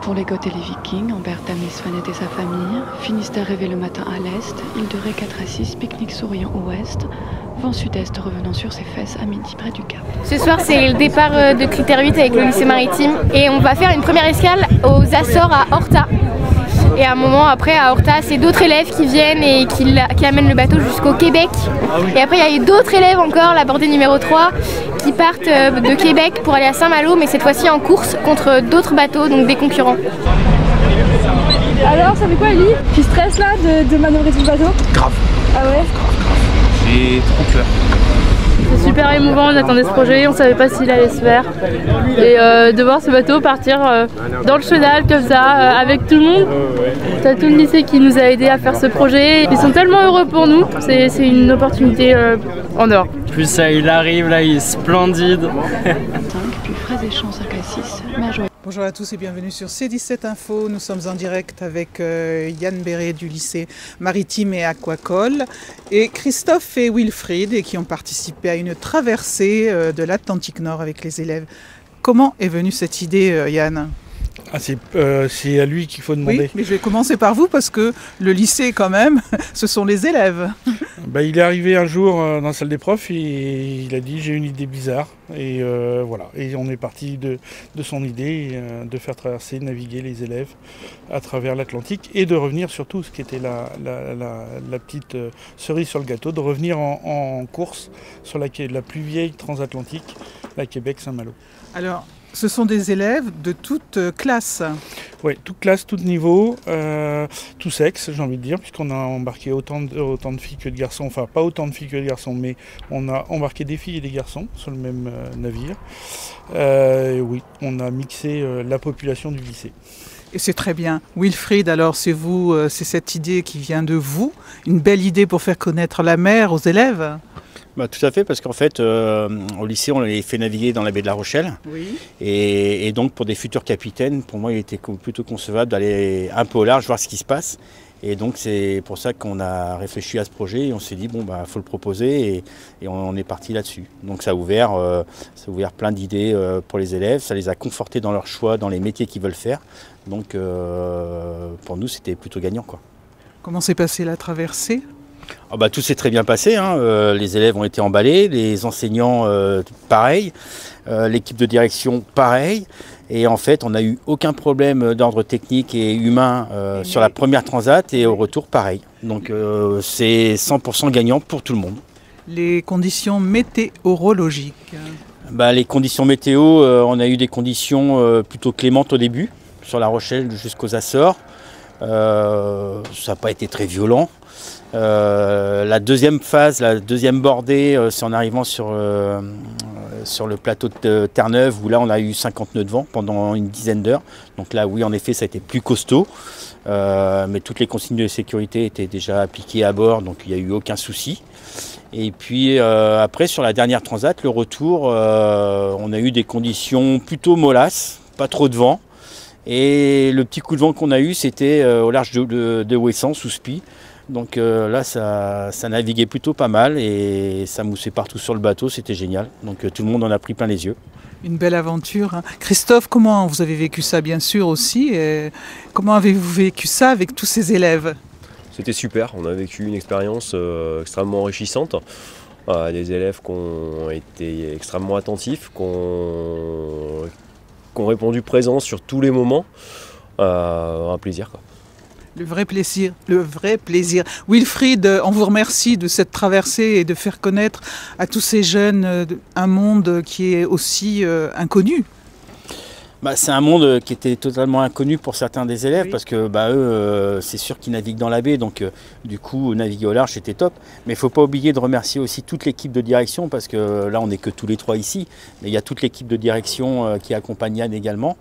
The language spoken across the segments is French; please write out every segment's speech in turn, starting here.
Pour les Goths et les Vikings, Ambert Damis Svanet et sa famille, Finistère rêvé le matin à l'est, île de Ré 4 à 6, pique-nique souriant au ouest, vent sud-est revenant sur ses fesses à midi près du Cap. Ce soir, c'est le départ de Critère 8 avec le lycée maritime et on va faire une première escale aux Açores à Horta. Et à un moment après à Horta, c'est d'autres élèves qui viennent et qui amènent le bateau jusqu'au Québec. Et après il y a d'autres élèves encore, la bordée numéro 3, qui partent de Québec pour aller à Saint-Malo, mais cette fois-ci en course contre d'autres bateaux, donc des concurrents. Alors ça fait quoi Ali? Tu stresses là de manœuvrer tout le bateau? Grave. Ah ouais? J'ai trop peur. C'est super émouvant, on attendait ce projet, on ne savait pas s'il allait se faire. Et de voir ce bateau partir dans le chenal comme ça, avec tout le monde. T'as tout le lycée qui nous a aidés à faire ce projet. Ils sont tellement heureux pour nous, c'est une opportunité en or. Plus ça, il arrive là, il est splendide. Puis frais et champs 5 à 6, mais à jouer. Bonjour à tous et bienvenue sur C17 Info. Nous sommes en direct avec Yann Béret du lycée maritime et aquacole et Christophe et Wilfried qui ont participé à une traversée de l'Atlantique Nord avec les élèves. Comment est venue cette idée, Yann ? C'est à lui qu'il faut demander. Oui, mais je vais commencer par vous parce que le lycée quand même, ce sont les élèves. Il est arrivé un jour dans la salle des profs et il a dit j'ai une idée bizarre et voilà. Et on est parti de son idée de faire traverser, naviguer les élèves à travers l'Atlantique et de revenir surtout, ce qui était la petite cerise sur le gâteau, de revenir en course sur la plus vieille transatlantique, la Québec-Saint-Malo. Alors, ce sont des élèves de toute classe. Oui, toute classe, tout niveau, tout sexe, j'ai envie de dire, puisqu'on a embarqué autant de filles que de garçons. Enfin, pas autant de filles que de garçons, mais on a embarqué des filles et des garçons sur le même navire. Oui, on a mixé la population du lycée. Et c'est très bien. Wilfried, alors c'est vous, c'est cette idée qui vient de vous, une belle idée pour faire connaître la mer aux élèves ? Tout à fait, parce qu'en fait, au lycée, on les fait naviguer dans la baie de La Rochelle. Oui. Et donc, pour des futurs capitaines, pour moi, il était plutôt concevable d'aller un peu au large, voir ce qui se passe. Et donc, c'est pour ça qu'on a réfléchi à ce projet et on s'est dit, faut le proposer et on est parti là-dessus. Donc, ça a ouvert plein d'idées pour les élèves, ça les a confortés dans leur choix, dans les métiers qu'ils veulent faire. Donc, pour nous, c'était plutôt gagnant, quoi. Comment s'est passée la traversée ? Tout s'est très bien passé, hein. Les élèves ont été emballés, les enseignants pareil, l'équipe de direction pareil. Et en fait, on n'a eu aucun problème d'ordre technique et humain sur la première transat et au retour pareil. Donc c'est 100% gagnant pour tout le monde. Les conditions météorologiques. Les conditions météo, on a eu des conditions plutôt clémentes au début, sur La Rochelle jusqu'aux Açores. Ça n'a pas été très violent. La deuxième phase, la deuxième bordée, c'est en arrivant sur le plateau de Terre-Neuve où là on a eu 50 nœuds de vent pendant une dizaine d'heures. Donc là oui en effet ça a été plus costaud, mais toutes les consignes de sécurité étaient déjà appliquées à bord, donc il n'y a eu aucun souci. Et puis après sur la dernière transat, le retour, on a eu des conditions plutôt mollasses, pas trop de vent. Et le petit coup de vent qu'on a eu c'était au large de Ouessant sous Spie. Donc là, ça naviguait plutôt pas mal et ça moussait partout sur le bateau, c'était génial. Donc tout le monde en a pris plein les yeux. Une belle aventure, hein. Christophe, comment vous avez vécu ça bien sûr aussi et comment avez-vous vécu ça avec tous ces élèves ? C'était super, on a vécu une expérience extrêmement enrichissante. Des élèves qui ont été extrêmement attentifs, qui ont répondu présents sur tous les moments. Un plaisir, quoi. Le vrai plaisir, le vrai plaisir. Wilfried, on vous remercie de cette traversée et de faire connaître à tous ces jeunes un monde qui est aussi inconnu. C'est un monde qui était totalement inconnu pour certains des élèves, oui. Parce que eux, c'est sûr qu'ils naviguent dans la baie, donc du coup naviguer au large c'était top. Mais il ne faut pas oublier de remercier aussi toute l'équipe de direction, parce que là on n'est que tous les trois ici, mais il y a toute l'équipe de direction qui accompagne Yann également.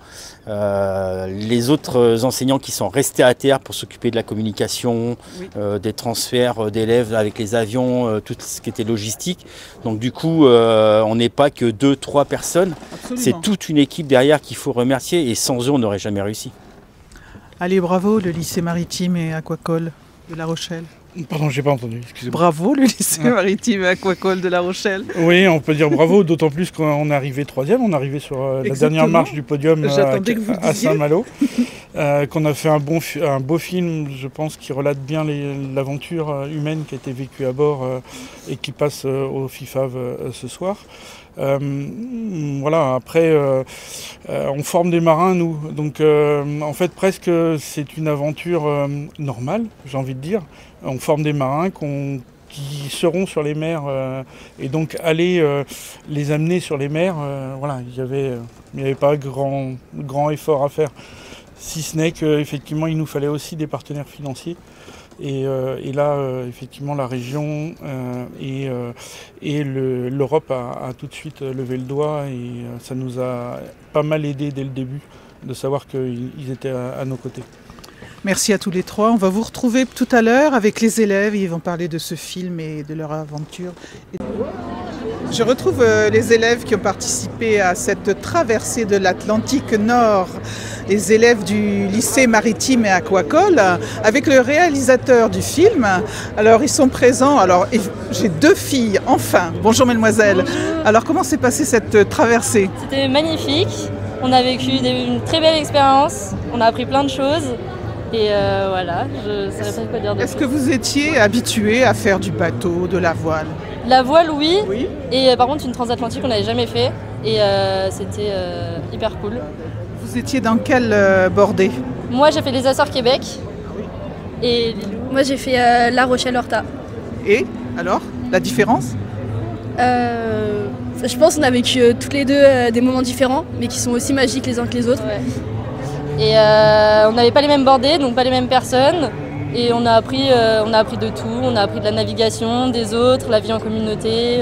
Les autres enseignants qui sont restés à terre pour s'occuper de la communication, oui. Des transferts d'élèves avec les avions, tout ce qui était logistique. Donc du coup on n'est pas que 2-3 personnes, c'est toute une équipe derrière qu'il faut remercier et sans eux on n'aurait jamais réussi. Allez, bravo le lycée maritime et aquacole de La Rochelle. Pardon, j'ai pas entendu, excusez-moi. Bravo le lycée maritime aquacole de La Rochelle. Oui, on peut dire bravo, d'autant plus qu'on est arrivé 3e, on est arrivé sur la dernière marche du podium à Saint-Malo, qu'on a fait un beau film, je pense, qui relate bien l'aventure humaine qui a été vécue à bord et qui passe au FIFAV ce soir. Voilà, après on forme des marins nous, donc en fait presque c'est une aventure normale, j'ai envie de dire. On forme des marins qui seront sur les mers et donc aller les amener sur les mers, voilà, il n'y avait pas grand effort à faire, si ce n'est qu'effectivement il nous fallait aussi des partenaires financiers. Et là, effectivement, la région et l'Europe a tout de suite levé le doigt et ça nous a pas mal aidé dès le début de savoir qu'ils étaient à nos côtés. Merci à tous les trois. On va vous retrouver tout à l'heure avec les élèves. Ils vont parler de ce film et de leur aventure. Je retrouve les élèves qui ont participé à cette traversée de l'Atlantique Nord, les élèves du lycée maritime et aquacole, avec le réalisateur du film. Alors ils sont présents. Alors j'ai 2 filles, enfin. Bonjour mesdemoiselles. Bonjour. Alors comment s'est passée cette traversée? C'était magnifique. On a vécu une très belle expérience. On a appris plein de choses. Et voilà, je ne saurais pas quoi dire de plus. Est-ce que vous étiez habitué à faire du bateau, de la voile? La voile, oui. Et par contre, une transatlantique, on n'avait jamais fait. Et c'était hyper cool. Vous étiez dans quelle bordée? Moi, j'ai fait les Açores Québec. Et Lilou. Moi, j'ai fait La Rochelle Horta. Et alors, la différence? Je pense qu'on a vécu toutes les deux des moments différents, mais qui sont aussi magiques les uns que les autres. Ouais. Et on n'avait pas les mêmes bordées, donc pas les mêmes personnes. Et on a appris de tout. On a appris de la navigation, des autres, la vie en communauté.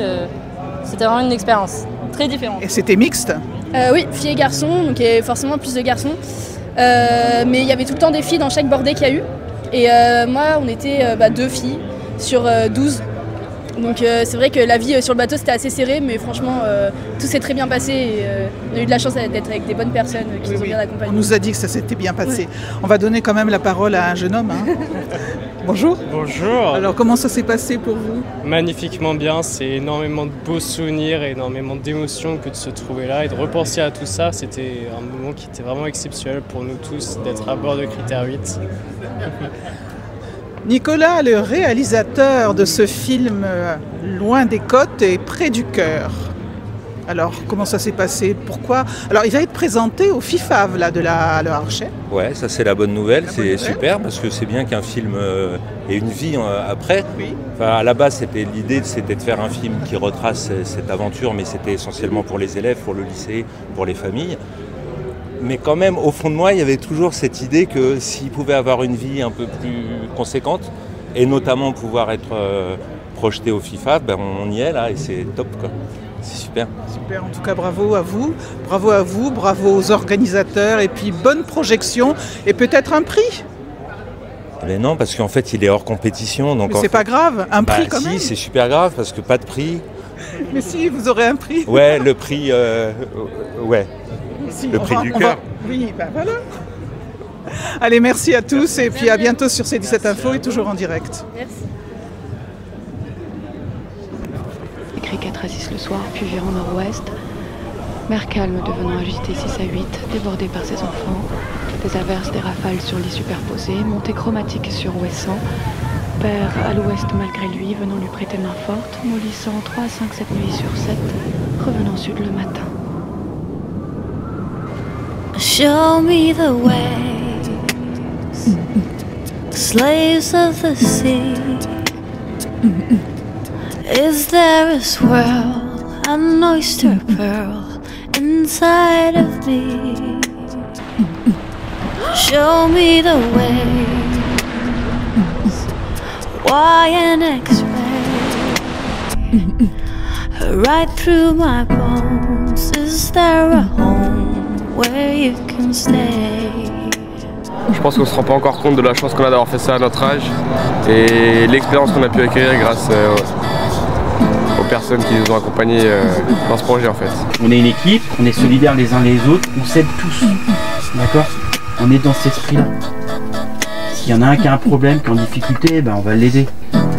C'était vraiment une expérience très différente. Et c'était mixte? Oui, filles et garçons, donc il y avait forcément plus de garçons. Mais il y avait tout le temps des filles dans chaque bordée qu'il y a eu. Et moi, on était 2 filles sur 12. Donc c'est vrai que la vie sur le bateau c'était assez serré, mais franchement tout s'est très bien passé et on a eu de la chance d'être avec des bonnes personnes qui nous ont bien accompagnés. On nous a dit que ça s'était bien passé. On va donner quand même la parole à un jeune homme. Hein. Bonjour. Bonjour. Alors comment ça s'est passé pour vous? Magnifiquement bien, c'est énormément de beaux souvenirs, énormément d'émotions que de se trouver là et de repenser à tout ça. C'était un moment qui était vraiment exceptionnel pour nous tous d'être à bord de Critère 8. Nicolas, le réalisateur de ce film Loin des côtes et près du cœur. Alors, comment ça s'est passé? Pourquoi? Alors, il va être présenté au FIFAV là, de La Rochelle. Ouais, ça c'est la bonne nouvelle, c'est super parce que c'est bien qu'un film ait une vie après. Oui. Enfin, à la base, l'idée c'était de faire un film qui retrace cette aventure, mais c'était essentiellement pour les élèves, pour le lycée, pour les familles. Mais quand même, au fond de moi, il y avait toujours cette idée que s'il pouvait avoir une vie un peu plus conséquente, et notamment pouvoir être projeté au FIFA, ben on y est là et c'est top quoi. C'est super. Super, en tout cas bravo à vous, bravo aux organisateurs et puis bonne projection et peut-être un prix. Mais non, parce qu'en fait il est hors compétition. Donc mais c'est pas grave, un prix quand même. Si, c'est super grave parce que pas de prix. Mais si, vous aurez un prix. Ouais, le prix, ouais. Si, le prix du cœur. Oui, ben voilà. Allez, merci à tous et puis à bientôt sur C17 Info et toujours en direct. Merci. Écrit 4 à 6 le soir, puis virant nord-ouest. Mer calme devenant agitée 6 à 8, débordée par ses enfants. Des averses, des rafales sur lit superposé, montée chromatique sur ouessant. Père à l'ouest malgré lui, venant lui prêter main forte, mollissant 3 à 5 cette nuit sur 7, revenant sud le matin. Show me the way, slaves of the sea. Is there a swirl, an oyster pearl inside of me? Show me the way, why an X-ray right through my bones? Is there a home where you can stay? Je pense qu'on ne se rend pas encore compte de la chance qu'on a d'avoir fait ça à notre âge et l'expérience qu'on a pu acquérir grâce aux personnes qui nous ont accompagnés dans ce projet en fait. On est une équipe, on est solidaires les uns les autres, on s'aide tous, d'accord? On est dans cet esprit-là. S'il y en a un qui a un problème, qui est en difficulté, ben on va l'aider.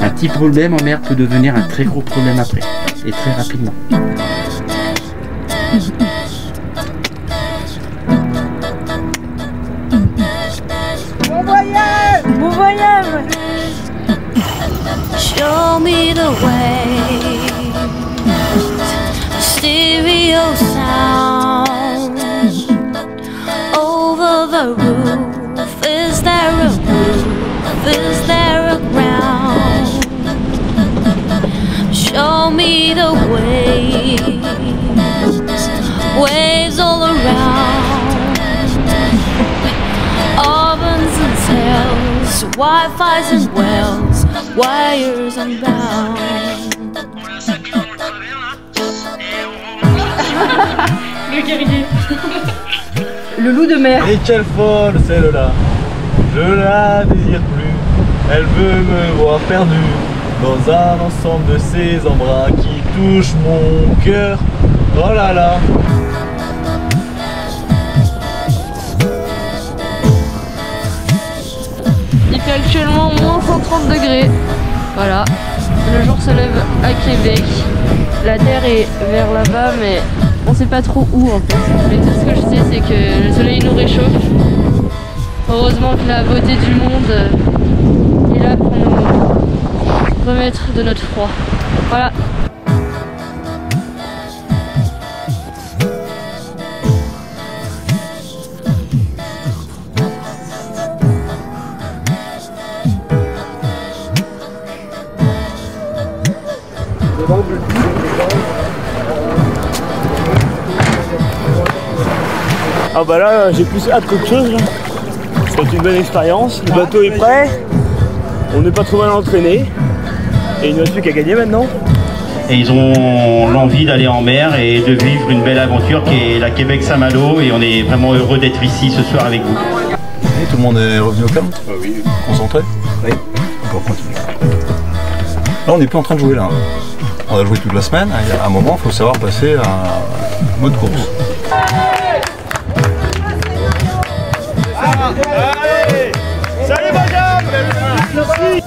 Un petit problème en mer peut devenir un très gros problème après, et très rapidement. Bon voyage! Bon voyage! Show me the way. Stereo sound over the roof. Is there a roof? Is there a ground? Show me the waves, waves all around. Ovens and sails, Wi-Fi's and wells, wires unbound. Le loup de mer. Et quelle folle celle-là. Je la désire plus. Elle veut me voir perdu dans un ensemble de ces embruns qui touchent mon cœur. Oh là là. Il fait actuellement moins 130 degrés. Voilà. Le jour se lève à Québec. La terre est vers là-bas, mais on sait pas trop où en fait. Mais tout ce que je sais, c'est que le soleil nous réchauffe. Heureusement que la beauté du monde est là pour nous remettre de notre froid. Voilà. Ah bah là j'ai plus hâte qu'autre chose là. Ça va être une bonne expérience, le bateau est prêt, on n'est pas trop mal entraîné et il ne reste plus qu'à gagner maintenant. Et ils ont l'envie d'aller en mer et de vivre une belle aventure qui est la Québec-Saint-Malo, et on est vraiment heureux d'être ici ce soir avec vous. Et tout le monde est revenu au calme? Oui. Concentré? Oui. On peut continuer. Là on n'est plus en train de jouer là. On a joué toute la semaine, à un moment il faut savoir passer à mode course. Allez! Salut Benjamin! Merci!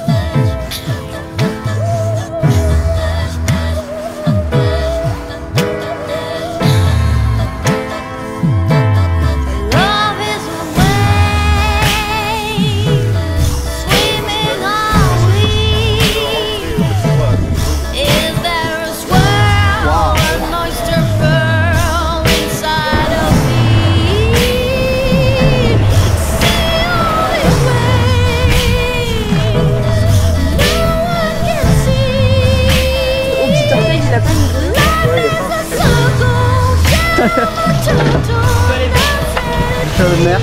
Sur le mer.